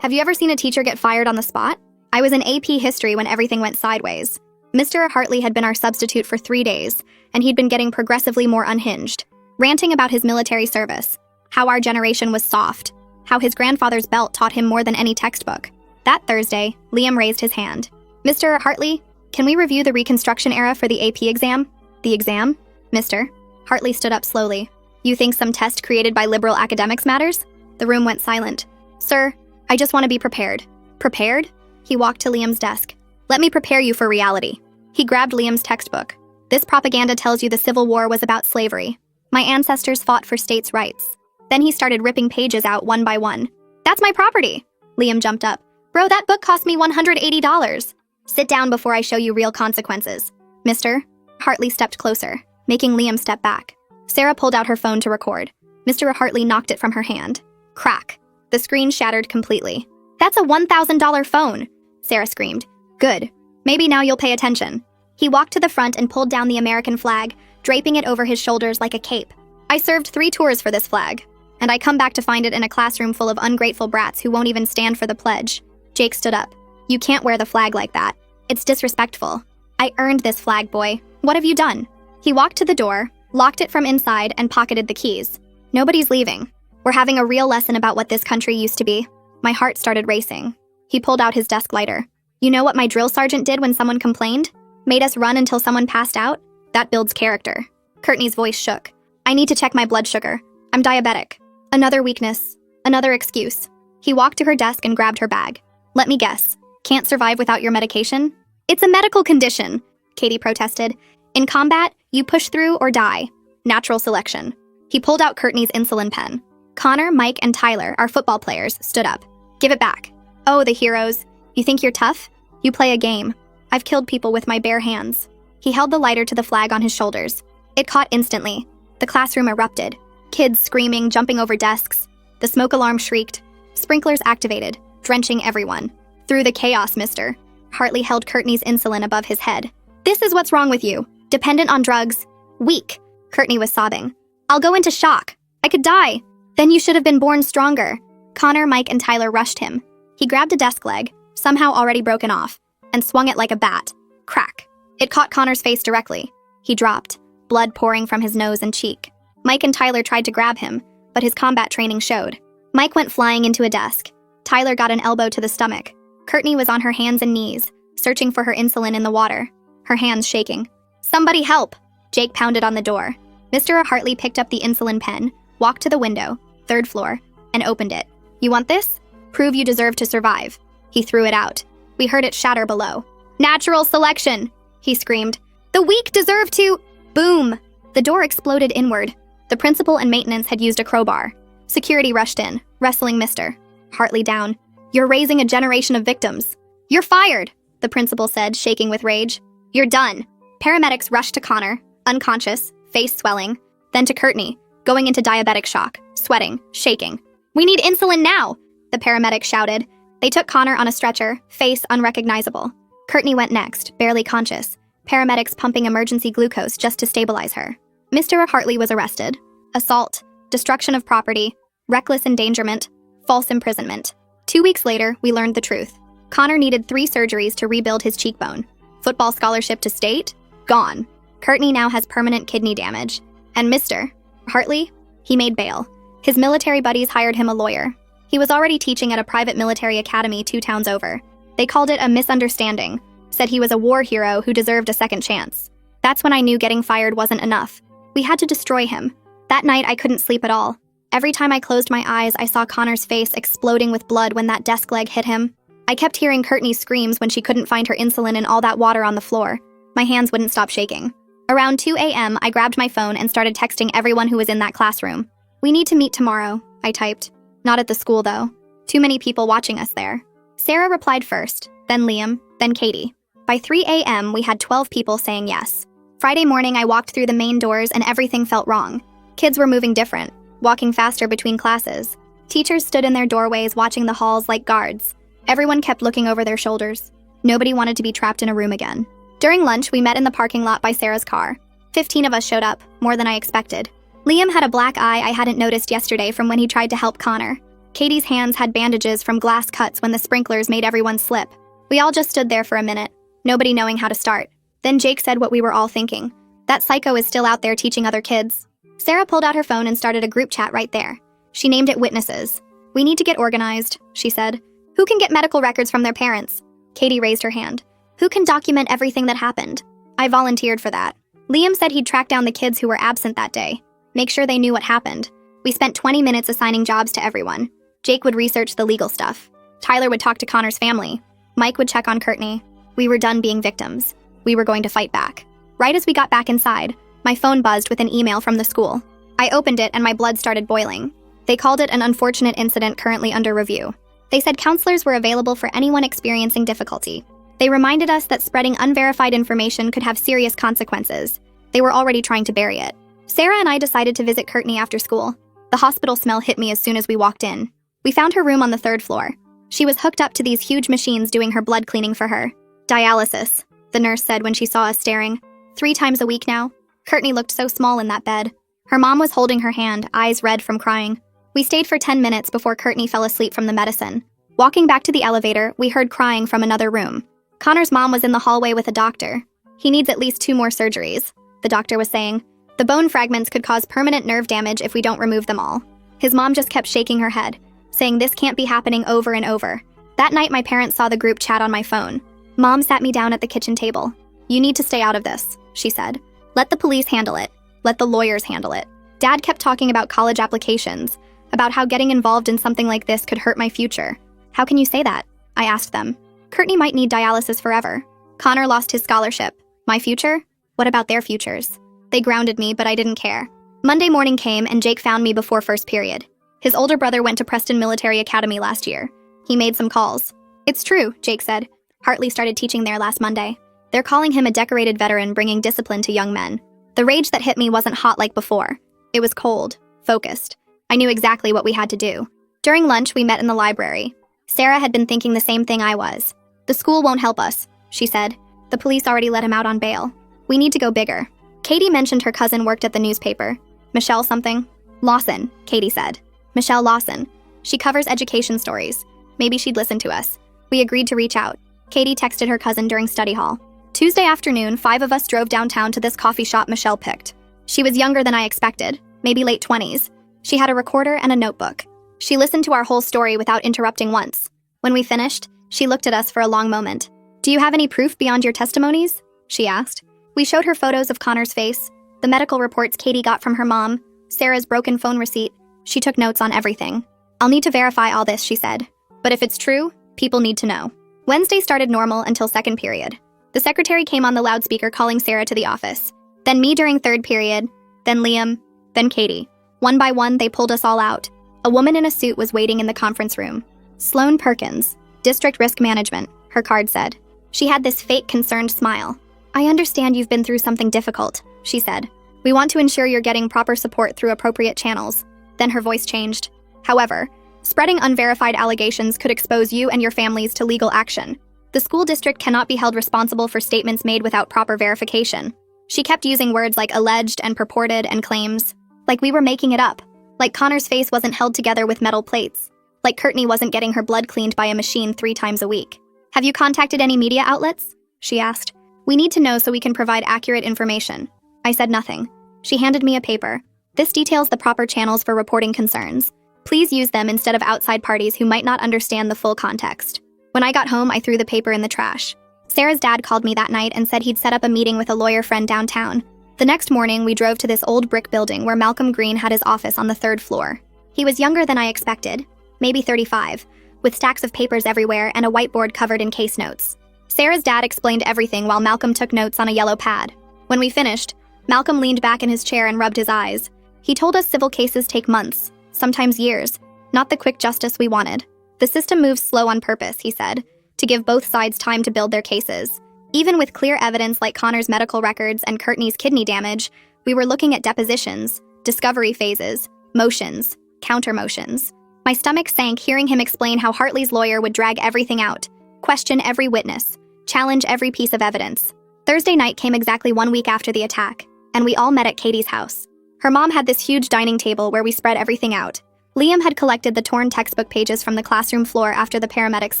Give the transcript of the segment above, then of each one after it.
Have you ever seen a teacher get fired on the spot? I was in AP History when everything went sideways. Mr. Hartley had been our substitute for 3 days, and he'd been getting progressively more unhinged, ranting about his military service, how our generation was soft, how his grandfather's belt taught him more than any textbook. That Thursday, Liam raised his hand. Mr. Hartley, can we review the Reconstruction era for the AP exam? The exam? Mr. Hartley stood up slowly. You think some test created by liberal academics matters? The room went silent. Sir, I just want to be prepared. Prepared? He walked to Liam's desk. Let me prepare you for reality. He grabbed Liam's textbook. This propaganda tells you the Civil War was about slavery. My ancestors fought for states' rights. Then he started ripping pages out one by one. That's my property. Liam jumped up. Bro, that book cost me $180. Sit down before I show you real consequences. Mr. Hartley stepped closer, making Liam step back. Sarah pulled out her phone to record. Mr. Hartley knocked it from her hand. Crack. The screen shattered completely. That's a $1,000 phone, Sarah screamed. Good. Maybe now you'll pay attention. He walked to the front and pulled down the American flag, draping it over his shoulders like a cape. I served 3 tours for this flag, and I come back to find it in a classroom full of ungrateful brats who won't even stand for the pledge. Jake stood up. You can't wear the flag like that. It's disrespectful. I earned this flag, boy. What have you done? He walked to the door, locked it from inside, and pocketed the keys. Nobody's leaving. We're having a real lesson about what this country used to be. My heart started racing. He pulled out his desk lighter. You know what my drill sergeant did when someone complained? Made us run until someone passed out? That builds character. Courtney's voice shook. I need to check my blood sugar. I'm diabetic. Another weakness. Another excuse. He walked to her desk and grabbed her bag. Let me guess. Can't survive without your medication? It's a medical condition, Katie protested. In combat, you push through or die. Natural selection. He pulled out Courtney's insulin pen. Connor, Mike, and Tyler, our football players, stood up. Give it back. Oh, the heroes. You think you're tough? You play a game. I've killed people with my bare hands. He held the lighter to the flag on his shoulders. It caught instantly. The classroom erupted. Kids screaming, jumping over desks. The smoke alarm shrieked. Sprinklers activated, drenching everyone. Through the chaos, Mr. Hartley held Courtney's insulin above his head. This is what's wrong with you. Dependent on drugs. Weak. Courtney was sobbing. I'll go into shock. I could die. Then you should have been born stronger. Connor, Mike, and Tyler rushed him. He grabbed a desk leg, somehow already broken off, and swung it like a bat. Crack. It caught Connor's face directly. He dropped, blood pouring from his nose and cheek. Mike and Tyler tried to grab him, but his combat training showed. Mike went flying into a desk. Tyler got an elbow to the stomach. Courtney was on her hands and knees, searching for her insulin in the water, her hands shaking. Somebody help! Jake pounded on the door. Mr. Hartley picked up the insulin pen, walked to the window, 3rd floor, and opened it. You want this? Prove you deserve to survive. He threw it out. We heard it shatter below. Natural selection! He screamed. The weak deserve to... Boom! The door exploded inward. The principal and maintenance had used a crowbar. Security rushed in, wrestling Mr. Hartley down. You're raising a generation of victims. You're fired, the principal said, shaking with rage. You're done. Paramedics rushed to Connor, unconscious, face swelling, then to Courtney, going into diabetic shock, sweating, shaking. We need insulin now, the paramedic shouted. They took Connor on a stretcher, face unrecognizable. Courtney went next, barely conscious. Paramedics pumping emergency glucose just to stabilize her. Mr. Hartley was arrested. Assault, destruction of property, reckless endangerment, false imprisonment. 2 weeks later, we learned the truth. Connor needed 3 surgeries to rebuild his cheekbone. Football scholarship to state? Gone. Courtney now has permanent kidney damage. And Mr. Hartley? He made bail. His military buddies hired him a lawyer. He was already teaching at a private military academy 2 towns over. They called it a misunderstanding, said he was a war hero who deserved a second chance. That's when I knew getting fired wasn't enough. We had to destroy him. That night, I couldn't sleep at all. Every time I closed my eyes, I saw Connor's face exploding with blood when that desk leg hit him. I kept hearing Courtney's screams when she couldn't find her insulin and all that water on the floor. My hands wouldn't stop shaking. Around 2 a.m., I grabbed my phone and started texting everyone who was in that classroom. We need to meet tomorrow, I typed. Not at the school, though. Too many people watching us there. Sarah replied first, then Liam, then Katie. By 3 a.m., we had 12 people saying yes. Friday morning, I walked through the main doors and everything felt wrong. Kids were moving different, walking faster between classes. Teachers stood in their doorways watching the halls like guards. Everyone kept looking over their shoulders. Nobody wanted to be trapped in a room again. During lunch, we met in the parking lot by Sarah's car. 15 of us showed up, more than I expected. Liam had a black eye I hadn't noticed yesterday from when he tried to help Connor. Katie's hands had bandages from glass cuts when the sprinklers made everyone slip. We all just stood there for a minute, nobody knowing how to start. Then Jake said what we were all thinking. That psycho is still out there teaching other kids. Sarah pulled out her phone and started a group chat right there. She named it Witnesses. We need to get organized, she said. Who can get medical records from their parents? Katie raised her hand. Who can document everything that happened? I volunteered for that. Liam said he'd track down the kids who were absent that day. Make sure they knew what happened. We spent 20 minutes assigning jobs to everyone. Jake would research the legal stuff. Tyler would talk to Connor's family. Mike would check on Courtney. We were done being victims. We were going to fight back. Right as we got back inside, my phone buzzed with an email from the school. I opened it and my blood started boiling. They called it an unfortunate incident currently under review. They said counselors were available for anyone experiencing difficulty. They reminded us that spreading unverified information could have serious consequences. They were already trying to bury it. Sarah and I decided to visit Courtney after school. The hospital smell hit me as soon as we walked in. We found her room on the 3rd floor. She was hooked up to these huge machines doing her blood cleaning for her. Dialysis, the nurse said when she saw us staring. 3 times a week now. Courtney looked so small in that bed. Her mom was holding her hand, eyes red from crying. We stayed for 10 minutes before Courtney fell asleep from the medicine. Walking back to the elevator, we heard crying from another room. Connor's mom was in the hallway with a doctor. He needs at least 2 more surgeries, the doctor was saying. The bone fragments could cause permanent nerve damage if we don't remove them all. His mom just kept shaking her head, saying this can't be happening over and over. That night, my parents saw the group chat on my phone. Mom sat me down at the kitchen table. You need to stay out of this, she said. Let the police handle it. Let the lawyers handle it. Dad kept talking about college applications, about how getting involved in something like this could hurt my future. How can you say that? I asked them. Courtney might need dialysis forever. Connor lost his scholarship. My future? What about their futures? They grounded me, but I didn't care. Monday morning came and Jake found me before first period. His older brother went to Preston Military Academy last year. He made some calls. It's true, Jake said. Hartley started teaching there last Monday. They're calling him a decorated veteran bringing discipline to young men. The rage that hit me wasn't hot like before. It was cold, focused. I knew exactly what we had to do. During lunch, we met in the library. Sarah had been thinking the same thing I was. The school won't help us, she said. The police already let him out on bail. We need to go bigger. Katie mentioned her cousin worked at the newspaper. Michelle something? Lawson, Katie said. Michelle Lawson. She covers education stories. Maybe she'd listen to us. We agreed to reach out. Katie texted her cousin during study hall. Tuesday afternoon, 5 of us drove downtown to this coffee shop Michelle picked. She was younger than I expected, maybe late 20s. She had a recorder and a notebook. She listened to our whole story without interrupting once. When we finished, she looked at us for a long moment. Do you have any proof beyond your testimonies? She asked. We showed her photos of Connor's face, the medical reports Katie got from her mom, Sarah's broken phone receipt. She took notes on everything. I'll need to verify all this, she said. But if it's true, people need to know. Wednesday started normal until 2nd period. The secretary came on the loudspeaker calling Sarah to the office. Then me during 3rd period, then Liam, then Katie. One by one, they pulled us all out. A woman in a suit was waiting in the conference room. Sloan Perkins, District Risk Management, her card said. She had this fake concerned smile. I understand you've been through something difficult, she said. We want to ensure you're getting proper support through appropriate channels. Then her voice changed. However, spreading unverified allegations could expose you and your families to legal action. The school district cannot be held responsible for statements made without proper verification. She kept using words like alleged and purported and claims. Like we were making it up. Like Connor's face wasn't held together with metal plates. Like Courtney wasn't getting her blood cleaned by a machine 3 times a week. Have you contacted any media outlets? She asked. We need to know so we can provide accurate information. I said nothing. She handed me a paper. This details the proper channels for reporting concerns. Please use them instead of outside parties who might not understand the full context. When I got home, I threw the paper in the trash. Sarah's dad called me that night and said he'd set up a meeting with a lawyer friend downtown. The next morning, we drove to this old brick building where Malcolm Green had his office on the 3rd floor. He was younger than I expected, maybe 35, with stacks of papers everywhere and a whiteboard covered in case notes. Sarah's dad explained everything while Malcolm took notes on a yellow pad. When we finished, Malcolm leaned back in his chair and rubbed his eyes. He told us civil cases take months, sometimes years, not the quick justice we wanted. The system moves slow on purpose, he said, to give both sides time to build their cases. Even with clear evidence like Connor's medical records and Courtney's kidney damage, we were looking at depositions, discovery phases, motions, counter-motions. My stomach sank hearing him explain how Hartley's lawyer would drag everything out, question every witness, challenge every piece of evidence. Thursday night came exactly 1 week after the attack, and we all met at Katie's house. Her mom had this huge dining table where we spread everything out. Liam had collected the torn textbook pages from the classroom floor after the paramedics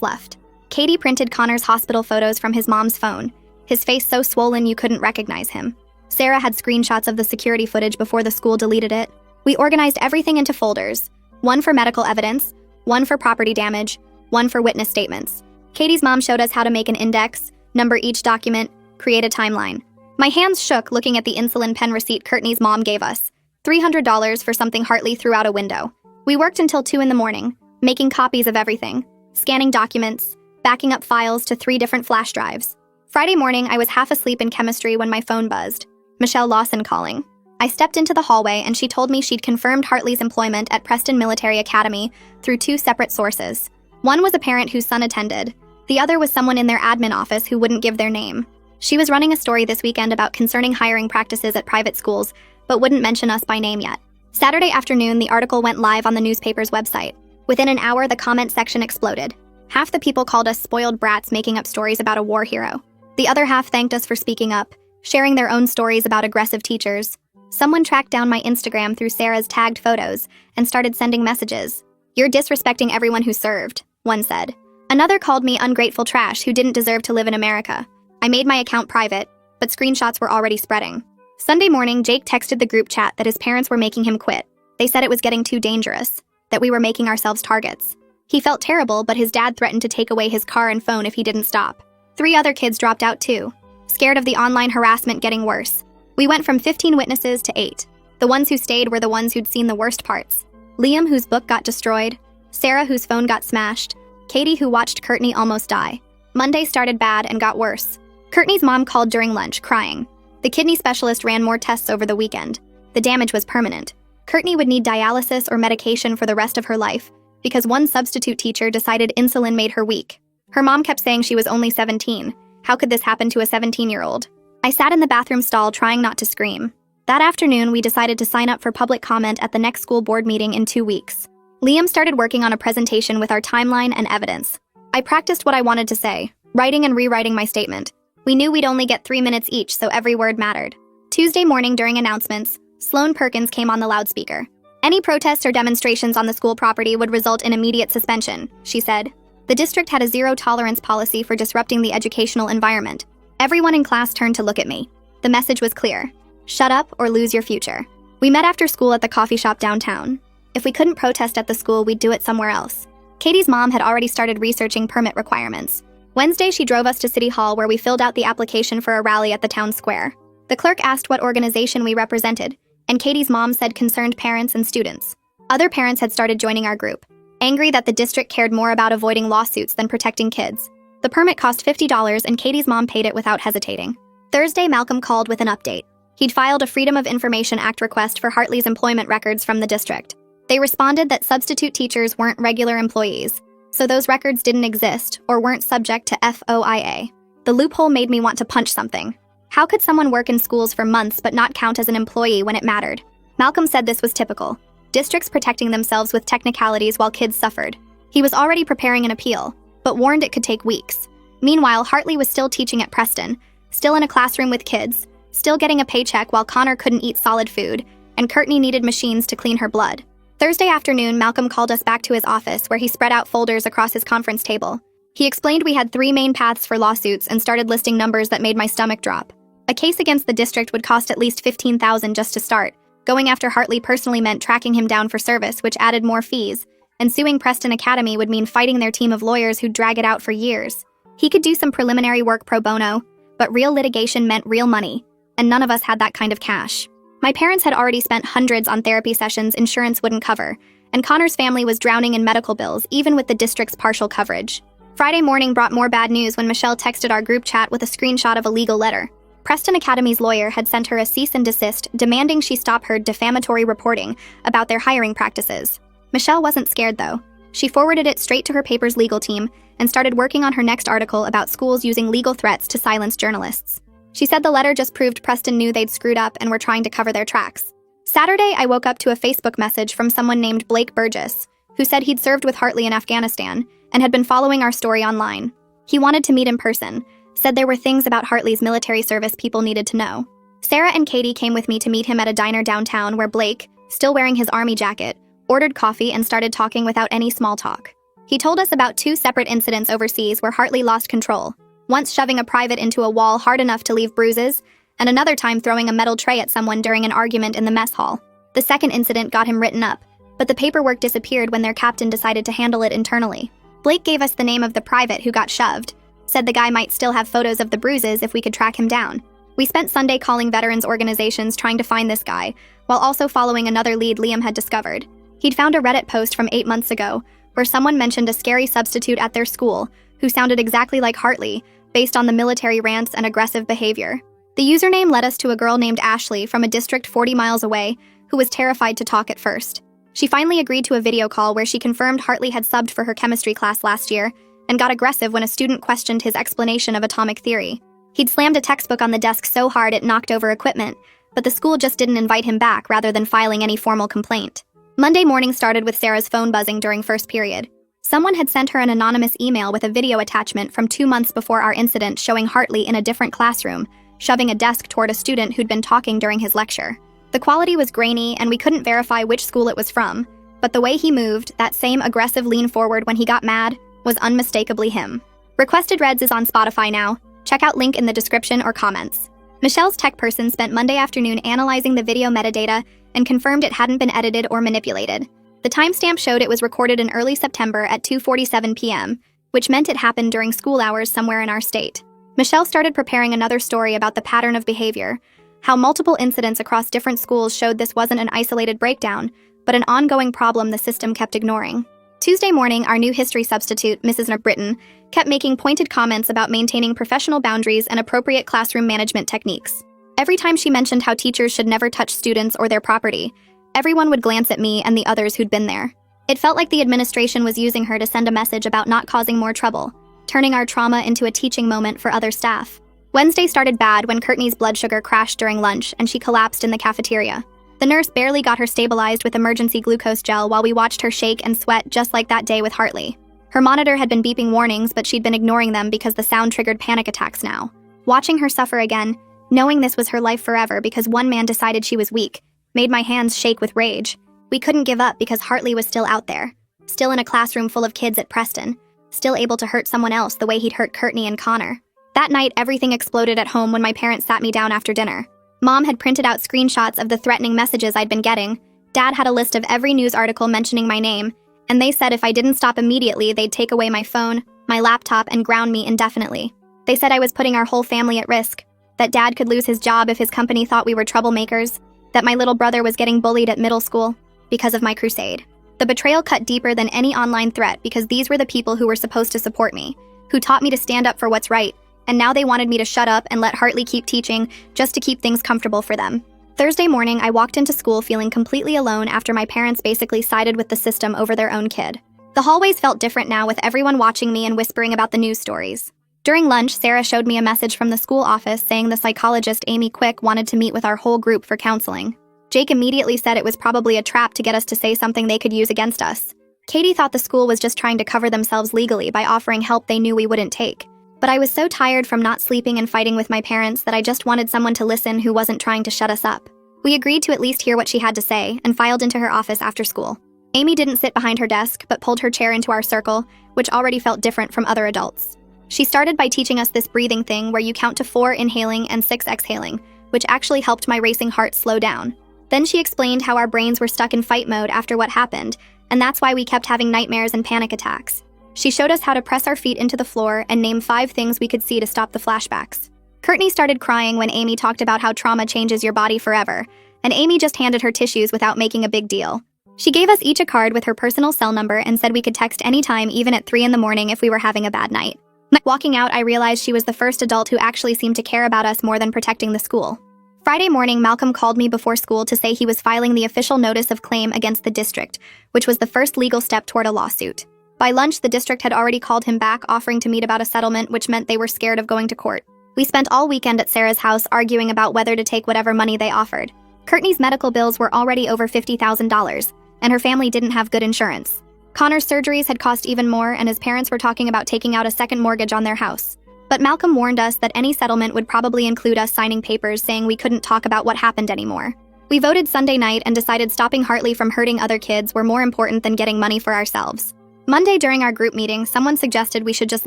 left. Katie printed Connor's hospital photos from his mom's phone, his face so swollen you couldn't recognize him. Sarah had screenshots of the security footage before the school deleted it. We organized everything into folders, one for medical evidence, one for property damage, one for witness statements. Katie's mom showed us how to make an index, number each document, create a timeline. My hands shook looking at the insulin pen receipt Courtney's mom gave us. $300 for something Hartley threw out a window. We worked until 2 in the morning, making copies of everything, scanning documents, backing up files to 3 different flash drives. Friday morning, I was half asleep in chemistry when my phone buzzed. Michelle Lawson calling. I stepped into the hallway and she told me she'd confirmed Hartley's employment at Preston Military Academy through 2 separate sources. One was a parent whose son attended. The other was someone in their admin office who wouldn't give their name. She was running a story this weekend about concerning hiring practices at private schools, but wouldn't mention us by name yet. Saturday afternoon, the article went live on the newspaper's website. Within an hour, the comment section exploded. Half the people called us spoiled brats making up stories about a war hero. The other half thanked us for speaking up, sharing their own stories about aggressive teachers. Someone tracked down my Instagram through Sarah's tagged photos and started sending messages. "You're disrespecting everyone who served," one said. Another called me ungrateful trash who didn't deserve to live in America. I made my account private, but screenshots were already spreading. Sunday morning, Jake texted the group chat that his parents were making him quit. They said it was getting too dangerous, that we were making ourselves targets. He felt terrible, but his dad threatened to take away his car and phone if he didn't stop. 3 other kids dropped out too, scared of the online harassment getting worse. We went from 15 witnesses to 8. The ones who stayed were the ones who'd seen the worst parts. Liam, whose book got destroyed. Sarah, whose phone got smashed. Katie, who watched Courtney almost die. Monday started bad and got worse. Courtney's mom called during lunch, crying. The kidney specialist ran more tests over the weekend. The damage was permanent. Courtney would need dialysis or medication for the rest of her life because one substitute teacher decided insulin made her weak. Her mom kept saying she was only 17. How could this happen to a 17-year-old? I sat in the bathroom stall trying not to scream. That afternoon, we decided to sign up for public comment at the next school board meeting in 2 weeks. Liam started working on a presentation with our timeline and evidence. I practiced what I wanted to say, writing and rewriting my statement. We knew we'd only get 3 minutes each, so every word mattered. Tuesday morning during announcements, Sloane Perkins came on the loudspeaker. Any protests or demonstrations on the school property would result in immediate suspension, she said. The district had a zero-tolerance policy for disrupting the educational environment. Everyone in class turned to look at me. The message was clear. Shut up or lose your future. We met after school at the coffee shop downtown. If we couldn't protest at the school, we'd do it somewhere else. Katie's mom had already started researching permit requirements. Wednesday, she drove us to City Hall where we filled out the application for a rally at the town square. The clerk asked what organization we represented, and Katie's mom said concerned parents and students. Other parents had started joining our group, angry that the district cared more about avoiding lawsuits than protecting kids. The permit cost $50 and Katie's mom paid it without hesitating. Thursday, Malcolm called with an update. He'd filed a Freedom of Information Act request for Hartley's employment records from the district. They responded that substitute teachers weren't regular employees, so those records didn't exist or weren't subject to FOIA. The loophole made me want to punch something. How could someone work in schools for months but not count as an employee when it mattered? Malcolm said this was typical. Districts protecting themselves with technicalities while kids suffered. He was already preparing an appeal, but warned it could take weeks. Meanwhile, Hartley was still teaching at Preston, still in a classroom with kids, still getting a paycheck while Connor couldn't eat solid food, and Courtney needed machines to clean her blood. Thursday afternoon, Malcolm called us back to his office where he spread out folders across his conference table. He explained we had 3 main paths for lawsuits and started listing numbers that made my stomach drop. A case against the district would cost at least $15,000 just to start. Going after Hartley personally meant tracking him down for service, which added more fees. And suing Preston Academy would mean fighting their team of lawyers who'd drag it out for years. He could do some preliminary work pro bono, but real litigation meant real money, and none of us had that kind of cash. My parents had already spent hundreds on therapy sessions insurance wouldn't cover, and Connor's family was drowning in medical bills, even with the district's partial coverage. Friday morning brought more bad news when Michelle texted our group chat with a screenshot of a legal letter. Preston Academy's lawyer had sent her a cease and desist, demanding she stop her defamatory reporting about their hiring practices. Michelle wasn't scared, though. She forwarded it straight to her paper's legal team and started working on her next article about schools using legal threats to silence journalists. She said the letter just proved Preston knew they'd screwed up and were trying to cover their tracks. Saturday, I woke up to a Facebook message from someone named Blake Burgess, who said he'd served with Hartley in Afghanistan and had been following our story online. He wanted to meet in person, said there were things about Hartley's military service people needed to know. Sarah and Katie came with me to meet him at a diner downtown where Blake, still wearing his army jacket, ordered coffee, and started talking without any small talk. He told us about 2 separate incidents overseas where Hartley lost control, once shoving a private into a wall hard enough to leave bruises, and another time throwing a metal tray at someone during an argument in the mess hall. The second incident got him written up, but the paperwork disappeared when their captain decided to handle it internally. Blake gave us the name of the private who got shoved, said the guy might still have photos of the bruises if we could track him down. We spent Sunday calling veterans organizations trying to find this guy, while also following another lead Liam had discovered. He'd found a Reddit post from 8 months ago, where someone mentioned a scary substitute at their school who sounded exactly like Hartley, based on the military rants and aggressive behavior. The username led us to a girl named Ashley from a district 40 miles away who was terrified to talk at first. She finally agreed to a video call where she confirmed Hartley had subbed for her chemistry class last year and got aggressive when a student questioned his explanation of atomic theory. He'd slammed a textbook on the desk so hard it knocked over equipment, but the school just didn't invite him back rather than filing any formal complaint. Monday morning started with Sarah's phone buzzing during first period. Someone had sent her an anonymous email with a video attachment from 2 months before our incident showing Hartley in a different classroom, shoving a desk toward a student who'd been talking during his lecture. The quality was grainy and we couldn't verify which school it was from, but the way he moved, that same aggressive lean forward when he got mad, was unmistakably him. Requested Reds is on Spotify now. Check out link in the description or comments. Michelle's tech person spent Monday afternoon analyzing the video metadata and confirmed it hadn't been edited or manipulated. The timestamp showed it was recorded in early September at 2:47 p.m., which meant it happened during school hours somewhere in our state. Michelle started preparing another story about the pattern of behavior, how multiple incidents across different schools showed this wasn't an isolated breakdown, but an ongoing problem the system kept ignoring. Tuesday morning, our new history substitute, Mrs. Britton, kept making pointed comments about maintaining professional boundaries and appropriate classroom management techniques. Every time she mentioned how teachers should never touch students or their property, everyone would glance at me and the others who'd been there. It felt like the administration was using her to send a message about not causing more trouble, turning our trauma into a teaching moment for other staff. Wednesday started bad when Courtney's blood sugar crashed during lunch and she collapsed in the cafeteria. The nurse barely got her stabilized with emergency glucose gel while we watched her shake and sweat just like that day with Hartley. Her monitor had been beeping warnings, but she'd been ignoring them because the sound triggered panic attacks now. Watching her suffer again, knowing this was her life forever because one man decided she was weak, made my hands shake with rage. We couldn't give up because Hartley was still out there, still in a classroom full of kids at Preston, still able to hurt someone else the way he'd hurt Courtney and Connor. That night, everything exploded at home when my parents sat me down after dinner. Mom had printed out screenshots of the threatening messages I'd been getting. Dad had a list of every news article mentioning my name, and they said if I didn't stop immediately, they'd take away my phone, my laptop, and ground me indefinitely. They said I was putting our whole family at risk, that Dad could lose his job if his company thought we were troublemakers, that my little brother was getting bullied at middle school because of my crusade. The betrayal cut deeper than any online threat because these were the people who were supposed to support me, who taught me to stand up for what's right, and now they wanted me to shut up and let Hartley keep teaching just to keep things comfortable for them. Thursday morning, I walked into school feeling completely alone after my parents basically sided with the system over their own kid. The hallways felt different now with everyone watching me and whispering about the news stories. During lunch, Sarah showed me a message from the school office saying the psychologist Amy Quick wanted to meet with our whole group for counseling. Jake immediately said it was probably a trap to get us to say something they could use against us. Katie thought the school was just trying to cover themselves legally by offering help they knew we wouldn't take. But I was so tired from not sleeping and fighting with my parents that I just wanted someone to listen who wasn't trying to shut us up. We agreed to at least hear what she had to say and filed into her office after school. Amy didn't sit behind her desk, but pulled her chair into our circle, which already felt different from other adults. She started by teaching us this breathing thing where you count to 4 inhaling and 6 exhaling, which actually helped my racing heart slow down. Then she explained how our brains were stuck in fight mode after what happened, and that's why we kept having nightmares and panic attacks. She showed us how to press our feet into the floor and name 5 things we could see to stop the flashbacks. Courtney started crying when Amy talked about how trauma changes your body forever, and Amy just handed her tissues without making a big deal. She gave us each a card with her personal cell number and said we could text anytime, even at 3 in the morning if we were having a bad night. Walking out, I realized she was the first adult who actually seemed to care about us more than protecting the school. Friday morning, Malcolm called me before school to say he was filing the official notice of claim against the district, which was the first legal step toward a lawsuit. By lunch, the district had already called him back, offering to meet about a settlement, which meant they were scared of going to court. We spent all weekend at Sarah's house arguing about whether to take whatever money they offered. Courtney's medical bills were already over $50,000, and her family didn't have good insurance. Connor's surgeries had cost even more, and his parents were talking about taking out a second mortgage on their house. But Malcolm warned us that any settlement would probably include us signing papers saying we couldn't talk about what happened anymore. We voted Sunday night and decided stopping Hartley from hurting other kids were more important than getting money for ourselves. Monday during our group meeting, someone suggested we should just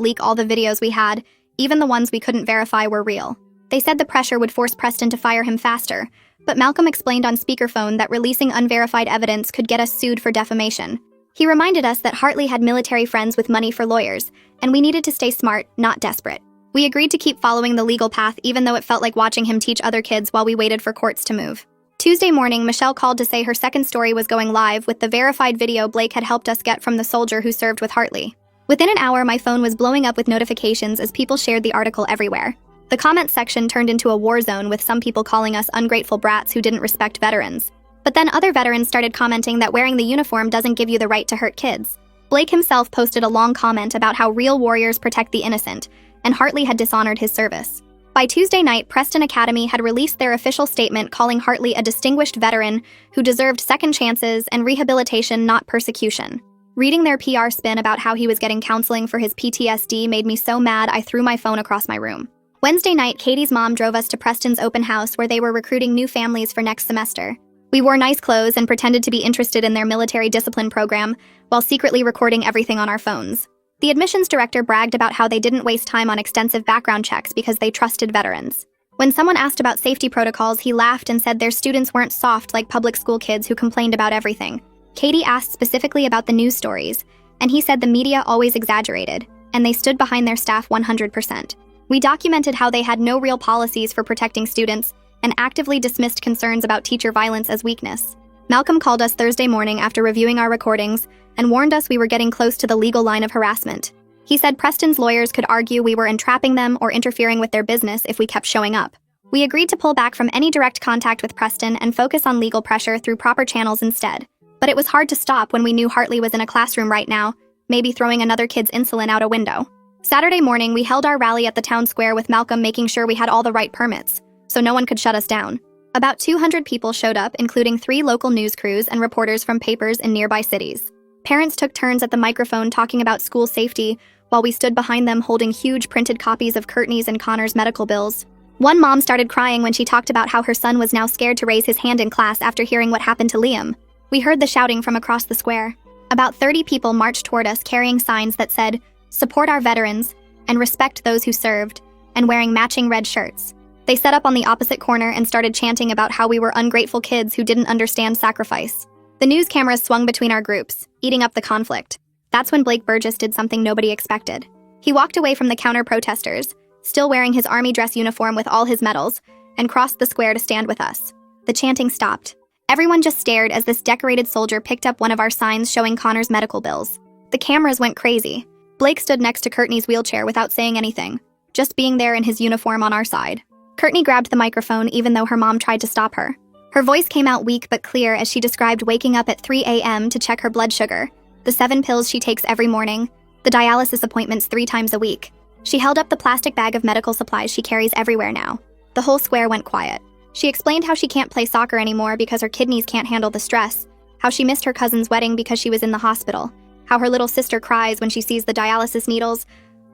leak all the videos we had, even the ones we couldn't verify were real. They said the pressure would force Preston to fire him faster, but Malcolm explained on speakerphone that releasing unverified evidence could get us sued for defamation. He reminded us that Hartley had military friends with money for lawyers, and we needed to stay smart, not desperate. We agreed to keep following the legal path even though it felt like watching him teach other kids while we waited for courts to move. Tuesday morning, Michelle called to say her second story was going live with the verified video Blake had helped us get from the soldier who served with Hartley. Within an hour, my phone was blowing up with notifications as people shared the article everywhere. The comments section turned into a war zone with some people calling us ungrateful brats who didn't respect veterans. But then other veterans started commenting that wearing the uniform doesn't give you the right to hurt kids. Blake himself posted a long comment about how real warriors protect the innocent, and Hartley had dishonored his service. By Tuesday night, Preston Academy had released their official statement calling Hartley a distinguished veteran who deserved second chances and rehabilitation, not persecution. Reading their PR spin about how he was getting counseling for his PTSD made me so mad I threw my phone across my room. Wednesday night, Katie's mom drove us to Preston's open house where they were recruiting new families for next semester. We wore nice clothes and pretended to be interested in their military discipline program while secretly recording everything on our phones. The admissions director bragged about how they didn't waste time on extensive background checks because they trusted veterans. When someone asked about safety protocols, he laughed and said their students weren't soft like public school kids who complained about everything. Katie asked specifically about the news stories, and he said the media always exaggerated, and they stood behind their staff 100%. We documented how they had no real policies for protecting students and actively dismissed concerns about teacher violence as weakness. Malcolm called us Thursday morning after reviewing our recordings and warned us we were getting close to the legal line of harassment. He said Preston's lawyers could argue we were entrapping them or interfering with their business if we kept showing up. We agreed to pull back from any direct contact with Preston and focus on legal pressure through proper channels instead. But it was hard to stop when we knew Hartley was in a classroom right now, maybe throwing another kid's insulin out a window. Saturday morning, we held our rally at the town square with Malcolm making sure we had all the right permits, so no one could shut us down. About 200 people showed up, including 3 local news crews and reporters from papers in nearby cities. Parents took turns at the microphone talking about school safety, while we stood behind them holding huge printed copies of Courtney's and Connor's medical bills. One mom started crying when she talked about how her son was now scared to raise his hand in class after hearing what happened to Liam. We heard the shouting from across the square. About 30 people marched toward us carrying signs that said, "Support our veterans," and "Respect those who served," and wearing matching red shirts. They set up on the opposite corner and started chanting about how we were ungrateful kids who didn't understand sacrifice. The news cameras swung between our groups, eating up the conflict. That's when Blake Burgess did something nobody expected. He walked away from the counter-protesters, still wearing his army dress uniform with all his medals, and crossed the square to stand with us. The chanting stopped. Everyone just stared as this decorated soldier picked up one of our signs showing Connor's medical bills. The cameras went crazy. Blake stood next to Courtney's wheelchair without saying anything, just being there in his uniform on our side. Courtney grabbed the microphone even though her mom tried to stop her. Her voice came out weak but clear as she described waking up at 3 a.m. to check her blood sugar, the 7 pills she takes every morning, the dialysis appointments 3 times a week. She held up the plastic bag of medical supplies she carries everywhere now. The whole square went quiet. She explained how she can't play soccer anymore because her kidneys can't handle the stress, how she missed her cousin's wedding because she was in the hospital, how her little sister cries when she sees the dialysis needles.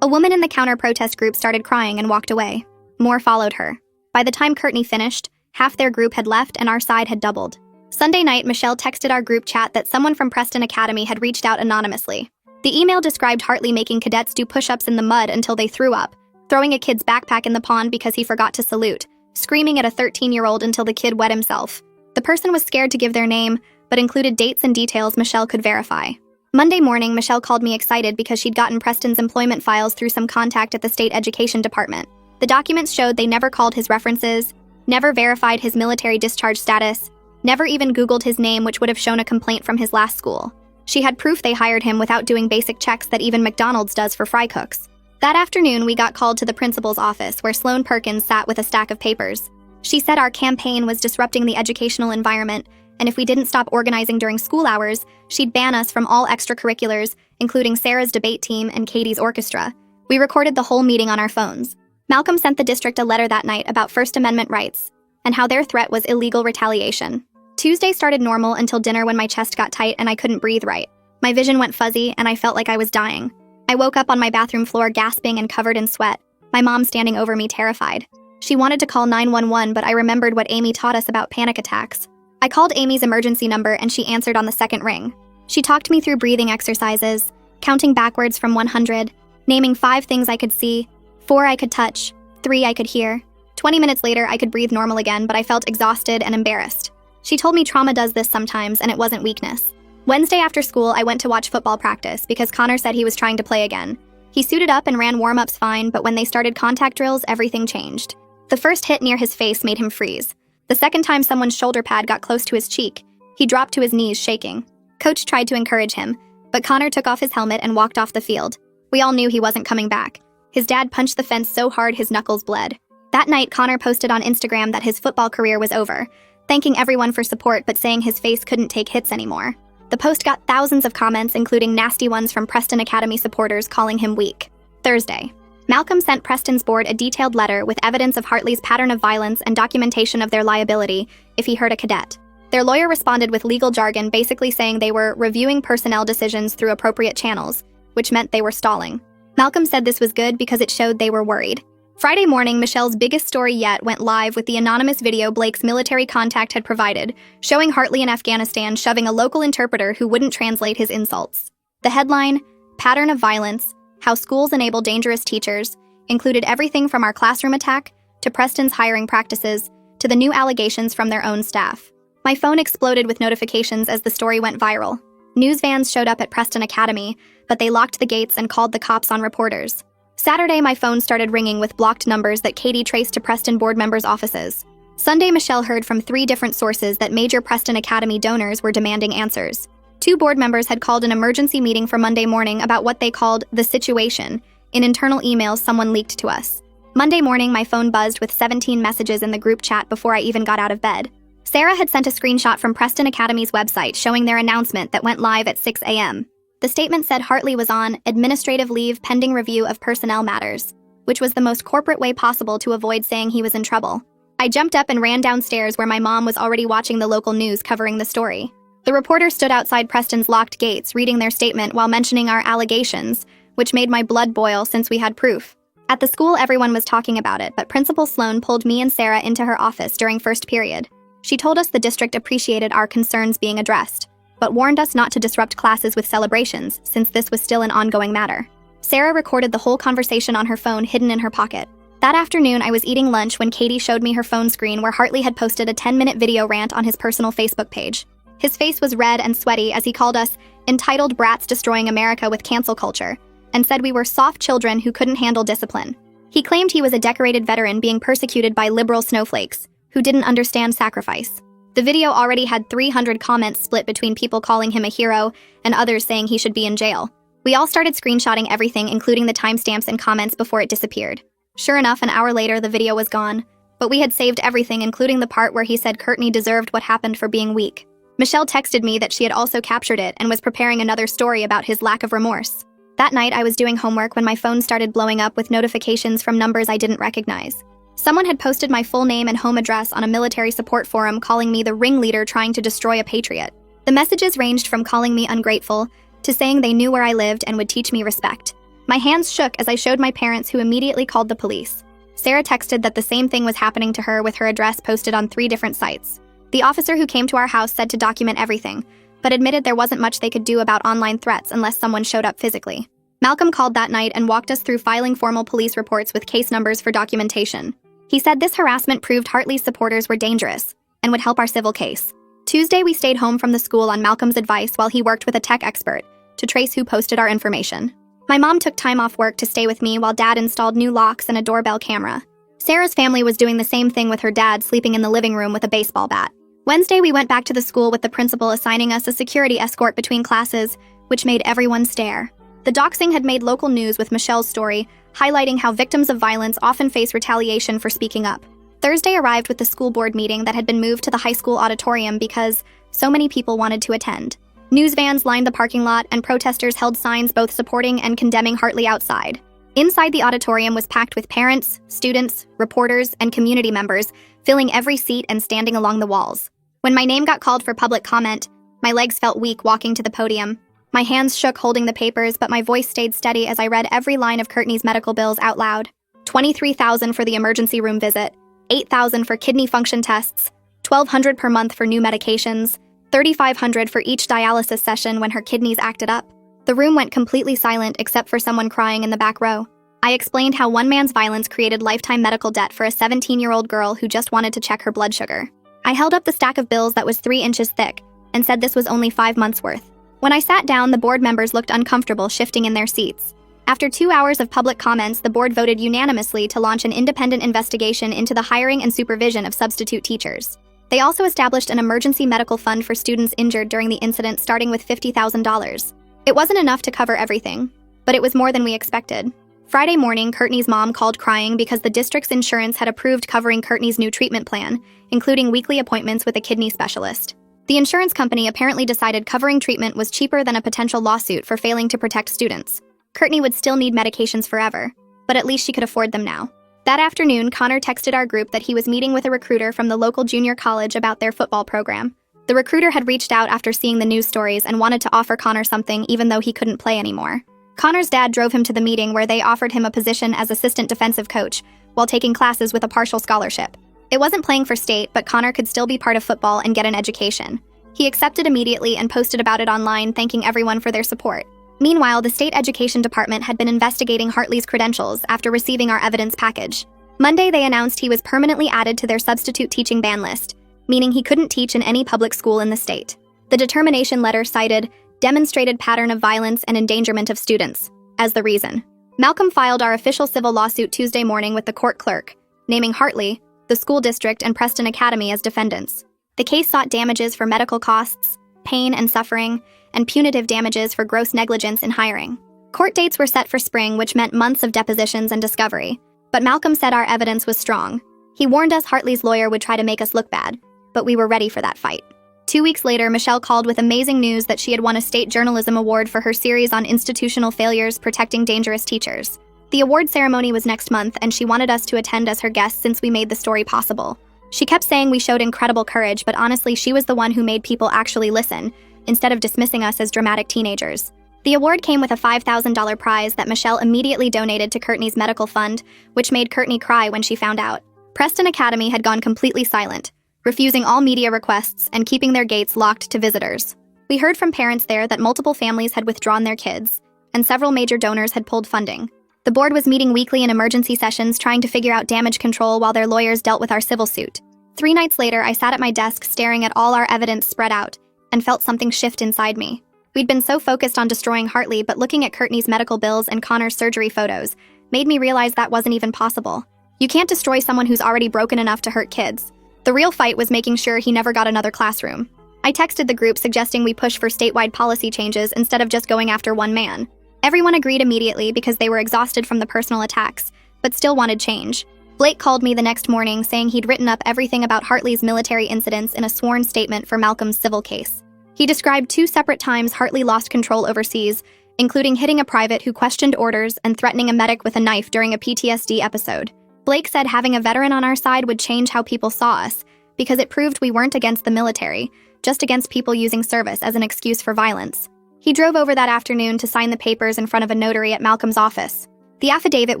A woman in the counter-protest group started crying and walked away. More followed her. By the time Courtney finished, half their group had left and our side had doubled. Sunday night, Michelle texted our group chat that someone from Preston Academy had reached out anonymously. The email described Hartley making cadets do push-ups in the mud until they threw up, throwing a kid's backpack in the pond because he forgot to salute, screaming at a 13-year-old until the kid wet himself. The person was scared to give their name, but included dates and details Michelle could verify. Monday morning, Michelle called me excited because she'd gotten Preston's employment files through some contact at the state education department. The documents showed they never called his references, never verified his military discharge status, never even Googled his name, which would have shown a complaint from his last school. She had proof they hired him without doing basic checks that even McDonald's does for fry cooks. That afternoon, we got called to the principal's office where Sloan Perkins sat with a stack of papers. She said our campaign was disrupting the educational environment, and if we didn't stop organizing during school hours, she'd ban us from all extracurriculars, including Sarah's debate team and Katie's orchestra. We recorded the whole meeting on our phones. Malcolm sent the district a letter that night about First Amendment rights and how their threat was illegal retaliation. Tuesday started normal until dinner when my chest got tight and I couldn't breathe right. My vision went fuzzy and I felt like I was dying. I woke up on my bathroom floor gasping and covered in sweat, my mom standing over me terrified. She wanted to call 911, but I remembered what Amy taught us about panic attacks. I called Amy's emergency number and she answered on the second ring. She talked me through breathing exercises, counting backwards from 100, naming 5 things I could see, 4 I could touch, 3 I could hear. 20 minutes later, I could breathe normal again, but I felt exhausted and embarrassed. She told me trauma does this sometimes and it wasn't weakness. Wednesday after school, I went to watch football practice because Connor said he was trying to play again. He suited up and ran warm-ups fine, but when they started contact drills, everything changed. The first hit near his face made him freeze. The second time someone's shoulder pad got close to his cheek, he dropped to his knees, shaking. Coach tried to encourage him, but Connor took off his helmet and walked off the field. We all knew he wasn't coming back. His dad punched the fence so hard his knuckles bled. That night, Connor posted on Instagram that his football career was over, thanking everyone for support but saying his face couldn't take hits anymore. The post got thousands of comments, including nasty ones from Preston Academy supporters calling him weak. Thursday, Malcolm sent Preston's board a detailed letter with evidence of Hartley's pattern of violence and documentation of their liability if he hurt a cadet. Their lawyer responded with legal jargon basically saying they were reviewing personnel decisions through appropriate channels, which meant they were stalling. Malcolm said this was good because it showed they were worried. Friday morning, Michelle's biggest story yet went live with the anonymous video Blake's military contact had provided, showing Hartley in Afghanistan shoving a local interpreter who wouldn't translate his insults. The headline, Pattern of Violence, How Schools Enable Dangerous Teachers, included everything from our classroom attack, to Preston's hiring practices, to the new allegations from their own staff. My phone exploded with notifications as the story went viral. News vans showed up at Preston Academy, but they locked the gates and called the cops on reporters. Saturday, my phone started ringing with blocked numbers that Katie traced to Preston board members' offices. Sunday, Michelle heard from 3 different sources that major Preston Academy donors were demanding answers. 2 board members had called an emergency meeting for Monday morning about what they called the situation in internal emails someone leaked to us. Monday morning, my phone buzzed with 17 messages in the group chat before I even got out of bed. Sarah had sent a screenshot from Preston Academy's website showing their announcement that went live at 6 a.m. The statement said Hartley was on administrative leave pending review of personnel matters, which was the most corporate way possible to avoid saying he was in trouble. I jumped up and ran downstairs where my mom was already watching the local news covering the story. The reporter stood outside Preston's locked gates reading their statement while mentioning our allegations, which made my blood boil since we had proof. At the school, everyone was talking about it, but Principal Sloan pulled me and Sarah into her office during first period. She told us the district appreciated our concerns being addressed, but warned us not to disrupt classes with celebrations, since this was still an ongoing matter. Sarah recorded the whole conversation on her phone hidden in her pocket. That afternoon, I was eating lunch when Katie showed me her phone screen where Hartley had posted a 10-minute video rant on his personal Facebook page. His face was red and sweaty as he called us entitled brats destroying America with cancel culture, and said we were soft children who couldn't handle discipline. He claimed he was a decorated veteran being persecuted by liberal snowflakes, who didn't understand sacrifice. The video already had 300 comments split between people calling him a hero and others saying he should be in jail. We all started screenshotting everything, including the timestamps and comments, before it disappeared. Sure enough, an hour later, the video was gone, but we had saved everything, including the part where he said Courtney deserved what happened for being weak. Michelle texted me that she had also captured it and was preparing another story about his lack of remorse. That night, I was doing homework when my phone started blowing up with notifications from numbers I didn't recognize. Someone had posted my full name and home address on a military support forum calling me the ringleader trying to destroy a patriot. The messages ranged from calling me ungrateful to saying they knew where I lived and would teach me respect. My hands shook as I showed my parents, who immediately called the police. Sarah texted that the same thing was happening to her with her address posted on 3 different sites. The officer who came to our house said to document everything, but admitted there wasn't much they could do about online threats unless someone showed up physically. Malcolm called that night and walked us through filing formal police reports with case numbers for documentation. He said this harassment proved Hartley's supporters were dangerous and would help our civil case. Tuesday, we stayed home from the school on Malcolm's advice while he worked with a tech expert to trace who posted our information. My mom took time off work to stay with me while Dad installed new locks and a doorbell camera. Sarah's family was doing the same thing with her dad sleeping in the living room with a baseball bat. Wednesday, we went back to the school with the principal assigning us a security escort between classes, which made everyone stare. The doxing had made local news with Michelle's story, highlighting how victims of violence often face retaliation for speaking up. Thursday arrived with the school board meeting that had been moved to the high school auditorium because so many people wanted to attend. News vans lined the parking lot, and protesters held signs both supporting and condemning Hartley outside. Inside, the auditorium was packed with parents, students, reporters, and community members, filling every seat and standing along the walls. When my name got called for public comment, my legs felt weak walking to the podium. My hands shook holding the papers, but my voice stayed steady as I read every line of Courtney's medical bills out loud. $23,000 for the emergency room visit, $8,000 for kidney function tests, $1,200 per month for new medications, $3,500 for each dialysis session when her kidneys acted up. The room went completely silent except for someone crying in the back row. I explained how one man's violence created lifetime medical debt for a 17-year-old girl who just wanted to check her blood sugar. I held up the stack of bills that was 3 inches thick and said this was only 5 months' worth. When I sat down, the board members looked uncomfortable shifting in their seats. After 2 hours of public comments, the board voted unanimously to launch an independent investigation into the hiring and supervision of substitute teachers. They also established an emergency medical fund for students injured during the incident, starting with $50,000. It wasn't enough to cover everything, but it was more than we expected. Friday morning, Courtney's mom called crying because the district's insurance had approved covering Courtney's new treatment plan, including weekly appointments with a kidney specialist. The insurance company apparently decided covering treatment was cheaper than a potential lawsuit for failing to protect students. Courtney would still need medications forever, but at least she could afford them now. That afternoon, Connor texted our group that he was meeting with a recruiter from the local junior college about their football program. The recruiter had reached out after seeing the news stories and wanted to offer Connor something even though he couldn't play anymore. Connor's dad drove him to the meeting where they offered him a position as assistant defensive coach while taking classes with a partial scholarship. It wasn't playing for state, but Connor could still be part of football and get an education. He accepted immediately and posted about it online, thanking everyone for their support. Meanwhile, the state education department had been investigating Hartley's credentials after receiving our evidence package. Monday, they announced he was permanently added to their substitute teaching ban list, meaning he couldn't teach in any public school in the state. The determination letter cited demonstrated pattern of violence and endangerment of students as the reason. Malcolm filed our official civil lawsuit Tuesday morning with the court clerk, naming Hartley, the school district, and Preston Academy as defendants. The case sought damages for medical costs, pain and suffering, and punitive damages for gross negligence in hiring. Court dates were set for spring, which meant months of depositions and discovery, but Malcolm said our evidence was strong. He warned us Hartley's lawyer would try to make us look bad, but we were ready for that fight. 2 weeks later, Michelle called with amazing news that she had won a state journalism award for her series on institutional failures protecting dangerous teachers. The award ceremony was next month, and she wanted us to attend as her guests since we made the story possible. She kept saying we showed incredible courage, but honestly, she was the one who made people actually listen, instead of dismissing us as dramatic teenagers. The award came with a $5,000 prize that Michelle immediately donated to Courtney's medical fund, which made Courtney cry when she found out. Preston Academy had gone completely silent, refusing all media requests and keeping their gates locked to visitors. We heard from parents there that multiple families had withdrawn their kids, and several major donors had pulled funding. The board was meeting weekly in emergency sessions trying to figure out damage control while their lawyers dealt with our civil suit. 3 nights later, I sat at my desk staring at all our evidence spread out and felt something shift inside me. We'd been so focused on destroying Hartley, but looking at Courtney's medical bills and Connor's surgery photos made me realize that wasn't even possible. You can't destroy someone who's already broken enough to hurt kids. The real fight was making sure he never got another classroom. I texted the group suggesting we push for statewide policy changes instead of just going after one man. Everyone agreed immediately because they were exhausted from the personal attacks, but still wanted change. Blake called me the next morning saying he'd written up everything about Hartley's military incidents in a sworn statement for Malcolm's civil case. He described 2 separate times Hartley lost control overseas, including hitting a private who questioned orders and threatening a medic with a knife during a PTSD episode. Blake said having a veteran on our side would change how people saw us, because it proved we weren't against the military, just against people using service as an excuse for violence. He drove over that afternoon to sign the papers in front of a notary at Malcolm's office. The affidavit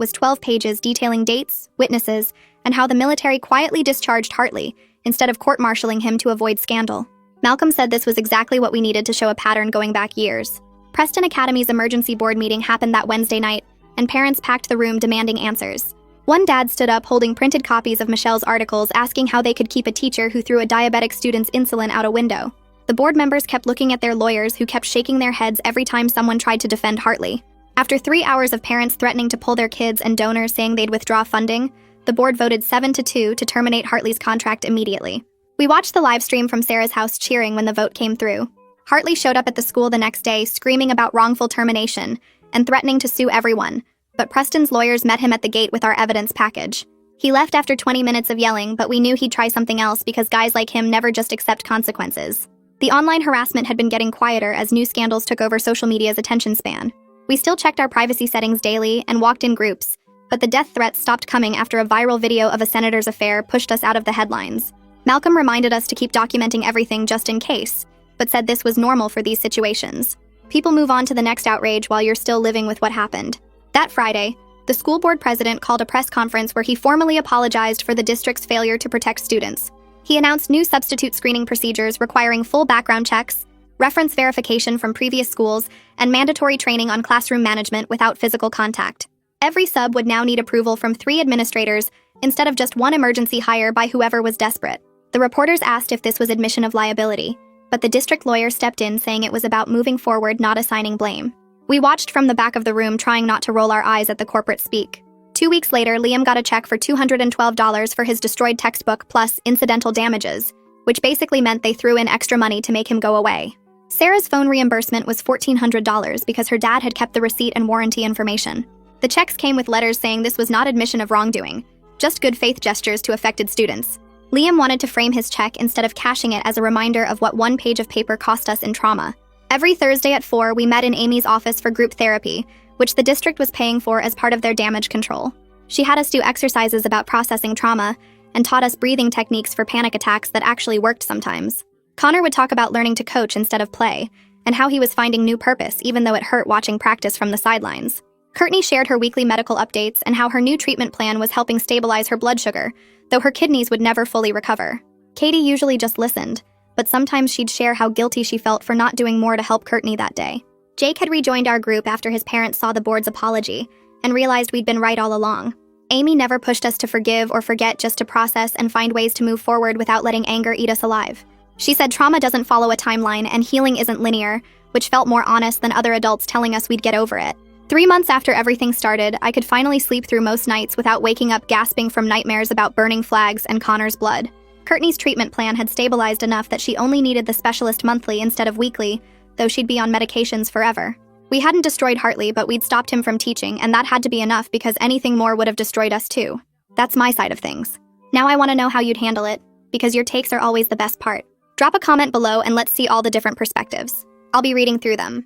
was 12 pages detailing dates, witnesses, and how the military quietly discharged Hartley instead of court-martialing him to avoid scandal. Malcolm said this was exactly what we needed to show a pattern going back years. Preston Academy's emergency board meeting happened that Wednesday night, and parents packed the room demanding answers. One dad stood up holding printed copies of Michelle's articles asking how they could keep a teacher who threw a diabetic student's insulin out a window. The board members kept looking at their lawyers who kept shaking their heads every time someone tried to defend Hartley. After 3 hours of parents threatening to pull their kids and donors saying they'd withdraw funding, the board voted 7-2 to terminate Hartley's contract immediately. We watched the live stream from Sarah's house cheering when the vote came through. Hartley showed up at the school the next day screaming about wrongful termination and threatening to sue everyone, but Preston's lawyers met him at the gate with our evidence package. He left after 20 minutes of yelling, but we knew he'd try something else because guys like him never just accept consequences. The online harassment had been getting quieter as new scandals took over social media's attention span. We still checked our privacy settings daily and walked in groups, but the death threats stopped coming after a viral video of a senator's affair pushed us out of the headlines. Malcolm reminded us to keep documenting everything just in case, but said this was normal for these situations. People move on to the next outrage while you're still living with what happened. That Friday, the school board president called a press conference where he formally apologized for the district's failure to protect students. He announced new substitute screening procedures requiring full background checks, reference verification from previous schools, and mandatory training on classroom management without physical contact. Every sub would now need approval from 3 administrators instead of just one emergency hire by whoever was desperate. The reporters asked if this was admission of liability, but the district lawyer stepped in saying it was about moving forward, not assigning blame. We watched from the back of the room, trying not to roll our eyes at the corporate speak. 2 weeks later, Liam got a check for $212 for his destroyed textbook plus incidental damages, which basically meant they threw in extra money to make him go away. Sarah's phone reimbursement was $1,400 because her dad had kept the receipt and warranty information. The checks came with letters saying this was not admission of wrongdoing, just good faith gestures to affected students. Liam wanted to frame his check instead of cashing it as a reminder of what 1 page of paper cost us in trauma. Every Thursday at 4, we met in Amy's office for group therapy, which the district was paying for as part of their damage control. She had us do exercises about processing trauma and taught us breathing techniques for panic attacks that actually worked sometimes. Connor would talk about learning to coach instead of play, and how he was finding new purpose even though it hurt watching practice from the sidelines. Courtney shared her weekly medical updates and how her new treatment plan was helping stabilize her blood sugar, though her kidneys would never fully recover. Katie usually just listened, but sometimes she'd share how guilty she felt for not doing more to help Courtney that day. Jake had rejoined our group after his parents saw the board's apology and realized we'd been right all along. Amy never pushed us to forgive or forget, just to process and find ways to move forward without letting anger eat us alive. She said trauma doesn't follow a timeline and healing isn't linear, which felt more honest than other adults telling us we'd get over it. 3 months after everything started, I could finally sleep through most nights without waking up gasping from nightmares about burning flags and Connor's blood. Courtney's treatment plan had stabilized enough that she only needed the specialist monthly instead of weekly, though she'd be on medications forever. We hadn't destroyed Hartley, but we'd stopped him from teaching, and that had to be enough because anything more would have destroyed us too. That's my side of things. Now I want to know how you'd handle it, because your takes are always the best part. Drop a comment below and let's see all the different perspectives. I'll be reading through them.